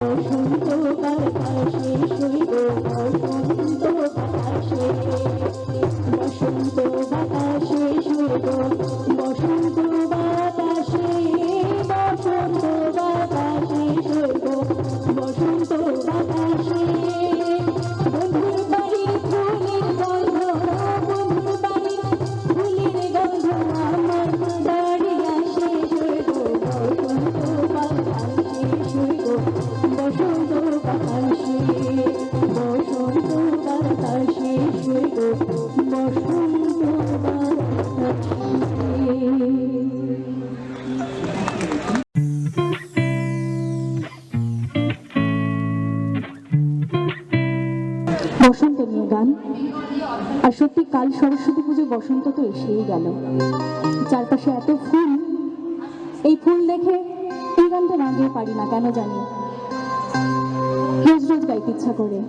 বসন্ত বাতাসে শৈব বসন্ত বাতাসে বসন্ত বাতাসে শৈব বসন্ত বাতাসে বসন্ত বাতাসে শৈব বসন্ত বাতাসে বন্ধুর বাড়ি ফুলের গন্ধ বন্ধুর বাড়ি ফুলের গন্ধ আমার বাড়ি আসে শৈব বসন্ত বাতাসে শৈব বসন্ত বাতাসে বসন্ত বাতাসে শৈব বসন্ত বসন্ত নিয়ে গান। আর সত্যি কাল সরস্বতী পুজো, বসন্ত তো এসেই গেল, চারপাশে এত ফুল, এই ফুল দেখে এই গানটা না গিয়ে পারি না, কেন জানি রোজ রোজ গাইতে ইচ্ছা করে।